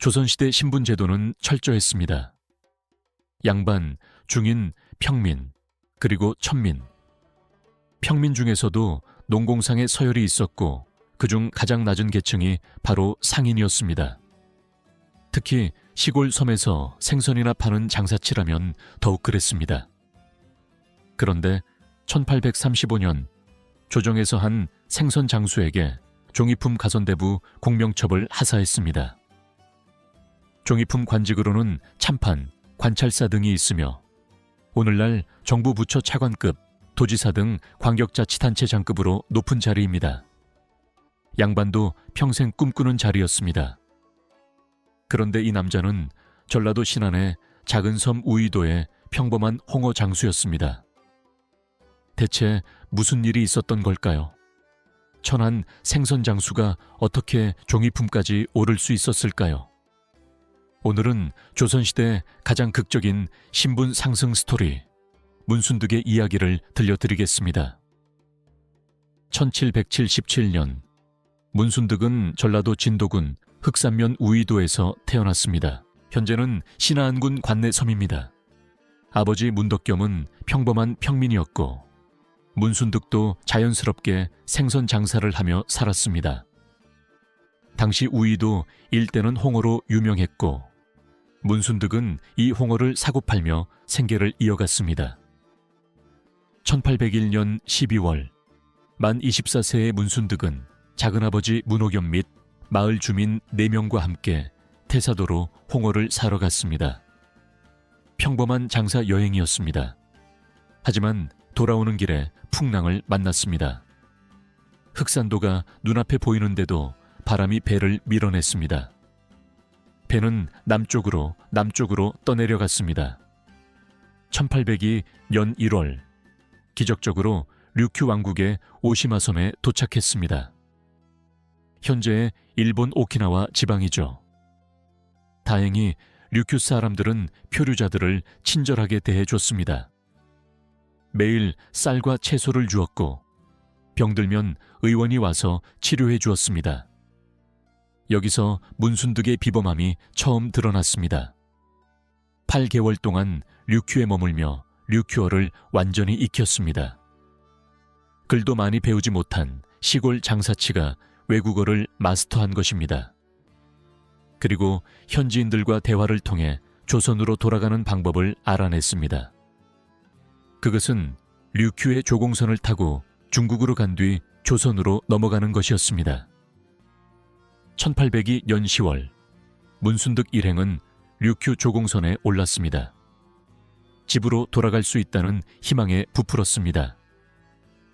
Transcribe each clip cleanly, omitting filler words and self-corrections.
조선시대 신분제도는 철저했습니다. 양반, 중인, 평민, 그리고 천민. 평민 중에서도 농공상의 서열이 있었고 그중 가장 낮은 계층이 바로 상인이었습니다. 특히 시골 섬에서 생선이나 파는 장사치라면 더욱 그랬습니다. 그런데 1835년 조정에서 한 생선 장수에게 종이품 가선대부 공명첩을 하사했습니다. 종이품 관직으로는 참판, 관찰사 등이 있으며 오늘날 정부 부처 차관급, 도지사 등 광역자치단체장급으로 높은 자리입니다. 양반도 평생 꿈꾸는 자리였습니다. 그런데 이 남자는 전라도 신안의 작은 섬 우이도의 평범한 홍어 장수였습니다. 대체 무슨 일이 있었던 걸까요? 천한 생선 장수가 어떻게 종이품까지 오를 수 있었을까요? 오늘은 조선시대 가장 극적인 신분 상승 스토리, 문순득의 이야기를 들려드리겠습니다. 1777년, 문순득은 전라도 진도군 흑산면 우이도에서 태어났습니다. 현재는 신안군 관내 섬입니다. 아버지 문덕겸은 평범한 평민이었고 문순득도 자연스럽게 생선 장사를 하며 살았습니다. 당시 우이도 일대는 홍어로 유명했고 문순득은 이 홍어를 사고 팔며 생계를 이어갔습니다. 1801년 12월, 만 24세의 문순득은 작은아버지 문호겸 및 마을 주민 4명과 함께 태사도로 홍어를 사러 갔습니다. 평범한 장사 여행이었습니다. 하지만 돌아오는 길에 풍랑을 만났습니다. 흑산도가 눈앞에 보이는데도 바람이 배를 밀어냈습니다. 배는 남쪽으로 떠내려갔습니다. 1802년 1월, 기적적으로 류큐 왕국의 오시마 섬에 도착했습니다. 현재의 일본 오키나와 지방이죠. 다행히 류큐 사람들은 표류자들을 친절하게 대해줬습니다. 매일 쌀과 채소를 주었고 병들면 의원이 와서 치료해 주었습니다. 여기서 문순득의 비범함이 처음 드러났습니다. 8개월 동안 류큐에 머물며 류큐어를 완전히 익혔습니다. 글도 많이 배우지 못한 시골 장사치가 외국어를 마스터한 것입니다. 그리고 현지인들과 대화를 통해 조선으로 돌아가는 방법을 알아냈습니다. 그것은 류큐의 조공선을 타고 중국으로 간 뒤 조선으로 넘어가는 것이었습니다. 1802년 10월, 문순득 일행은 류큐 조공선에 올랐습니다. 집으로 돌아갈 수 있다는 희망에 부풀었습니다.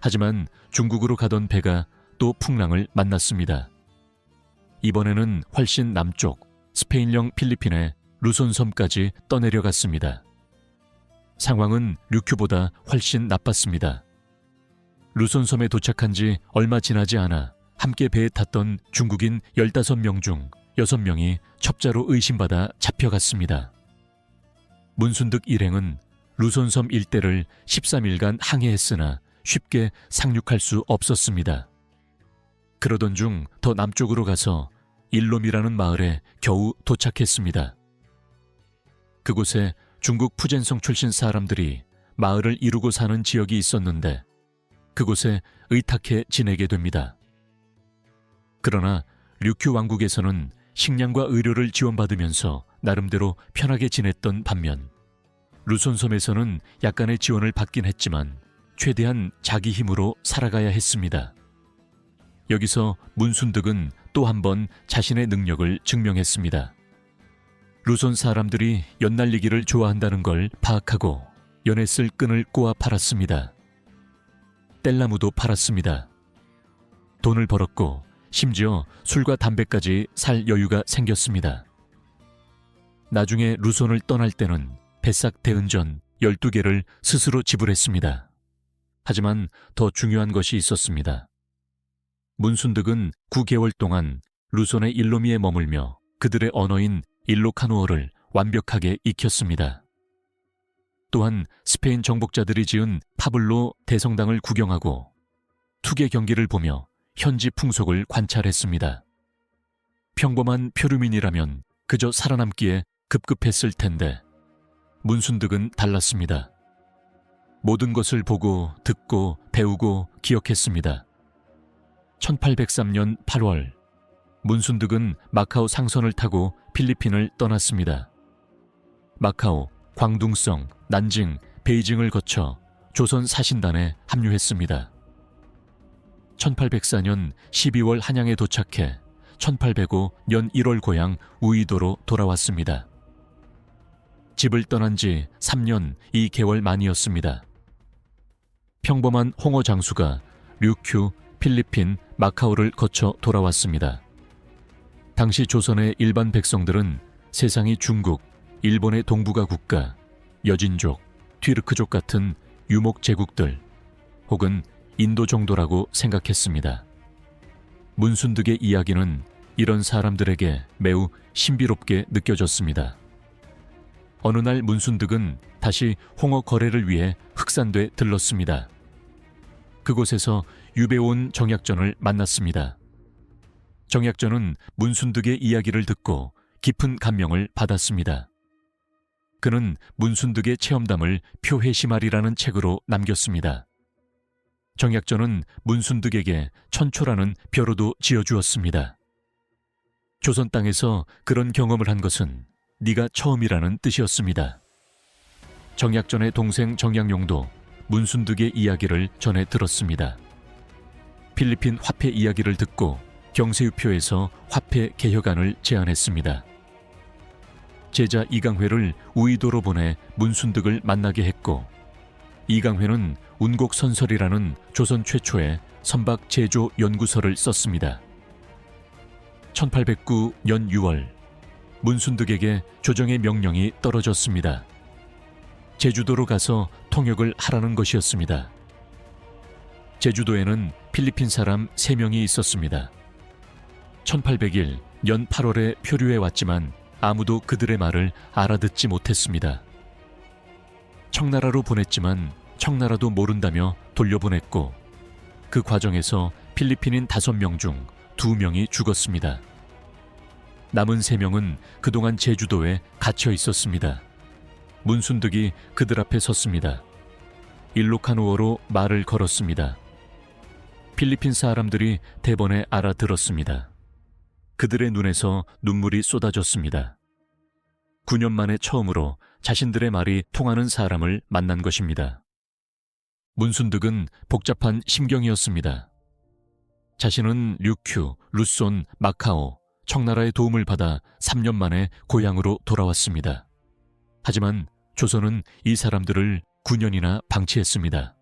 하지만 중국으로 가던 배가 또 풍랑을 만났습니다. 이번에는 훨씬 남쪽 스페인령 필리핀의 루손섬까지 떠내려갔습니다. 상황은 류큐보다 훨씬 나빴습니다. 루손섬에 도착한 지 얼마 지나지 않아 함께 배에 탔던 중국인 15명 중 6명이 첩자로 의심받아 잡혀갔습니다. 문순득 일행은 루손섬 일대를 13일간 항해했으나 쉽게 상륙할 수 없었습니다. 그러던 중 더 남쪽으로 가서 일롬이라는 마을에 겨우 도착했습니다. 그곳에 중국 푸젠성 출신 사람들이 마을을 이루고 사는 지역이 있었는데 그곳에 의탁해 지내게 됩니다. 그러나 류큐 왕국에서는 식량과 의료를 지원받으면서 나름대로 편하게 지냈던 반면 루손섬에서는 약간의 지원을 받긴 했지만 최대한 자기 힘으로 살아가야 했습니다. 여기서 문순득은 또 한 번 자신의 능력을 증명했습니다. 루손 사람들이 연날리기를 좋아한다는 걸 파악하고 연에 쓸 끈을 꼬아 팔았습니다. 뗄나무도 팔았습니다. 돈을 벌었고 심지어 술과 담배까지 살 여유가 생겼습니다. 나중에 루손을 떠날 때는 뱃삭 대은전 12개를 스스로 지불했습니다. 하지만 더 중요한 것이 있었습니다. 문순득은 9개월 동안 루손의 일로미에 머물며 그들의 언어인 일로카누어를 완벽하게 익혔습니다. 또한 스페인 정복자들이 지은 파블로 대성당을 구경하고 투개 경기를 보며 현지 풍속을 관찰했습니다. 평범한 표류민이라면 그저 살아남기에 급급했을 텐데 문순득은 달랐습니다. 모든 것을 보고 듣고 배우고 기억했습니다. 1803년 8월 문순득은 마카오 상선을 타고 필리핀을 떠났습니다. 마카오, 광둥성, 난징, 베이징을 거쳐 조선 사신단에 합류했습니다. 1804년 12월 한양에 도착해 1805년 1월 고향 우이도로 돌아왔습니다. 집을 떠난 지 3년 2개월 만이었습니다. 평범한 홍어 장수가 류큐, 필리핀, 마카오를 거쳐 돌아왔습니다. 당시 조선의 일반 백성들은 세상이 중국, 일본의 동북아 국가, 여진족, 튀르크족 같은 유목 제국들 혹은 인도 정도라고 생각했습니다. 문순득의 이야기는 이런 사람들에게 매우 신비롭게 느껴졌습니다. 어느 날 문순득은 다시 홍어 거래를 위해 흑산도에 들렀습니다. 그곳에서 유배온 정약전을 만났습니다. 정약전은 문순득의 이야기를 듣고 깊은 감명을 받았습니다. 그는 문순득의 체험담을 표해시말이라는 책으로 남겼습니다. 정약전은 문순득에게 천초라는 벼루도 지어주었습니다. 조선 땅에서 그런 경험을 한 것은 네가 처음이라는 뜻이었습니다. 정약전의 동생 정약용도 문순득의 이야기를 전해 들었습니다. 필리핀 화폐 이야기를 듣고 경세유표에서 화폐 개혁안을 제안했습니다. 제자 이강회를 우이도로 보내 문순득을 만나게 했고, 이강회는 운곡선설이라는 조선 최초의 선박 제조 연구서를 썼습니다. 1809년 6월 문순득에게 조정의 명령이 떨어졌습니다. 제주도로 가서 통역을 하라는 것이었습니다. 제주도에는 필리핀 사람 3명이 있었습니다. 1801년 8월에 표류해 왔지만 아무도 그들의 말을 알아듣지 못했습니다. 청나라로 보냈지만 청나라도 모른다며 돌려보냈고, 그 과정에서 필리핀인 5명 중 2명이 죽었습니다. 남은 3명은 그동안 제주도에 갇혀 있었습니다. 문순득이 그들 앞에 섰습니다. 일로카누어로 말을 걸었습니다. 필리핀 사람들이 대번에 알아들었습니다. 그들의 눈에서 눈물이 쏟아졌습니다. 9년 만에 처음으로 자신들의 말이 통하는 사람을 만난 것입니다. 문순득은 복잡한 심경이었습니다. 자신은 류큐, 루손, 마카오, 청나라의 도움을 받아 3년 만에 고향으로 돌아왔습니다. 하지만 조선은 이 사람들을 9년이나 방치했습니다.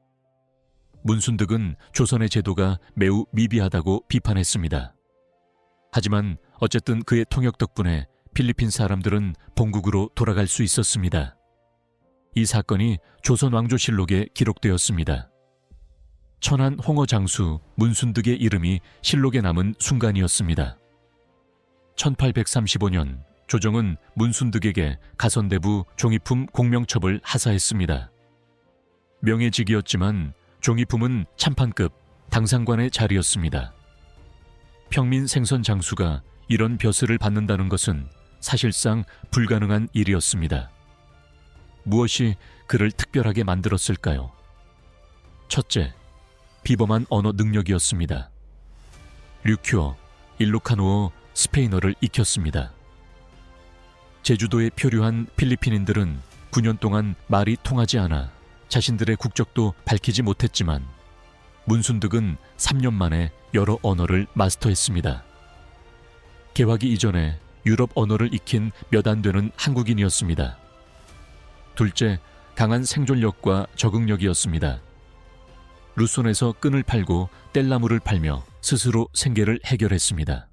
문순득은 조선의 제도가 매우 미비하다고 비판했습니다. 하지만 어쨌든 그의 통역 덕분에 필리핀 사람들은 본국으로 돌아갈 수 있었습니다. 이 사건이 조선왕조실록에 기록되었습니다. 천한 홍어 장수 문순득의 이름이 실록에 남은 순간이었습니다. 1835년 조정은 문순득에게 가선대부 종이품 공명첩을 하사했습니다. 명예직이었지만 종이품은 참판급 당상관의 자리였습니다. 평민 생선 장수가 이런 벼슬을 받는다는 것은 사실상 불가능한 일이었습니다. 무엇이 그를 특별하게 만들었을까요? 첫째, 비범한 언어 능력이었습니다. 류큐어, 일로카누어, 스페인어를 익혔습니다. 제주도에 표류한 필리핀인들은 9년 동안 말이 통하지 않아 자신들의 국적도 밝히지 못했지만 문순득은 3년 만에 여러 언어를 마스터했습니다. 개화기 이전에 유럽 언어를 익힌 몇 안 되는 한국인이었습니다. 둘째, 강한 생존력과 적응력이었습니다. 루손에서 끈을 팔고 뗄나무를 팔며 스스로 생계를 해결했습니다.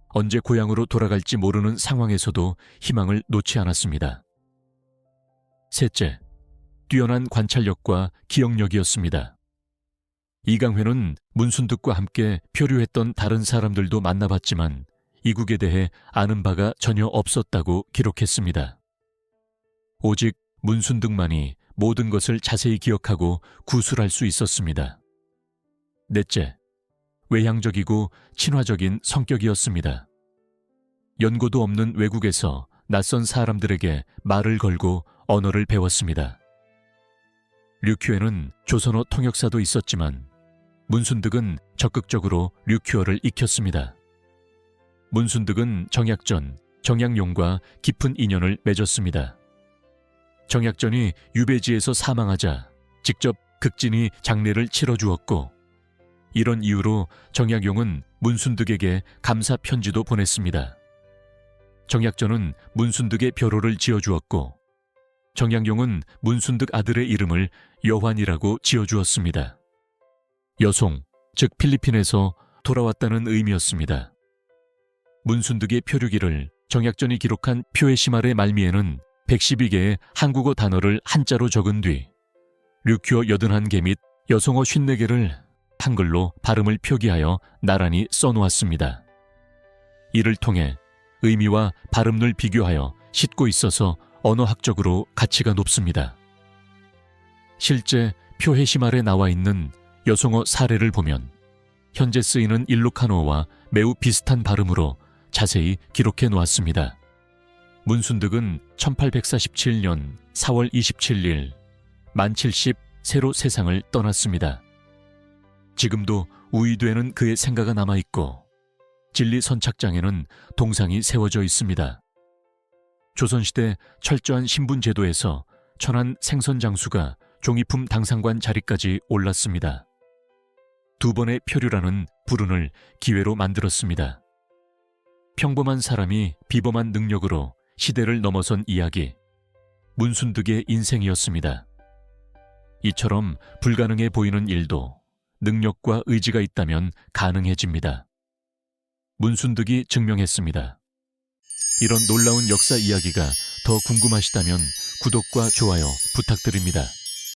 언제 고향으로 돌아갈지 모르는 상황에서도 희망을 놓지 않았습니다. 셋째, 뛰어난 관찰력과 기억력이었습니다. 이강회는 문순득과 함께 표류했던 다른 사람들도 만나봤지만 이국에 대해 아는 바가 전혀 없었다고 기록했습니다. 오직 문순득만이 모든 것을 자세히 기억하고 구술할 수 있었습니다. 넷째, 외향적이고 친화적인 성격이었습니다. 연고도 없는 외국에서 낯선 사람들에게 말을 걸고 언어를 배웠습니다. 류큐에는 조선어 통역사도 있었지만 문순득은 적극적으로 류큐어를 익혔습니다. 문순득은 정약전, 정약용과 깊은 인연을 맺었습니다. 정약전이 유배지에서 사망하자 직접 극진히 장례를 치러주었고, 이런 이유로 정약용은 문순득에게 감사 편지도 보냈습니다. 정약전은 문순득의 벼로를 지어주었고, 정약용은 문순득 아들의 이름을 여환이라고 지어주었습니다. 여송, 즉 필리핀에서 돌아왔다는 의미였습니다. 문순득의 표류기를 정약전이 기록한 표에시말의 말미에는 112개의 한국어 단어를 한자로 적은 뒤 류큐어 81개 및 여송어 54개를 한글로 발음을 표기하여 나란히 써놓았습니다. 이를 통해 의미와 발음을 비교하여 싣고 있어서 언어학적으로 가치가 높습니다. 실제 표해시말에 나와 있는 여송어 사례를 보면 현재 쓰이는 일루카노와 매우 비슷한 발음으로 자세히 기록해 놓았습니다. 문순득은 1847년 4월 27일 만 70 새로 세상을 떠났습니다. 지금도 우이도에는 그의 생가가 남아있고 진리 선착장에는 동상이 세워져 있습니다. 조선시대 철저한 신분제도에서 천안 생선장수가 종이품 당상관 자리까지 올랐습니다. 두 번의 표류라는 불운을 기회로 만들었습니다. 평범한 사람이 비범한 능력으로 시대를 넘어선 이야기, 문순득의 인생이었습니다. 이처럼 불가능해 보이는 일도 능력과 의지가 있다면 가능해집니다. 문순득이 증명했습니다. 이런 놀라운 역사 이야기가 더 궁금하시다면 구독과 좋아요 부탁드립니다.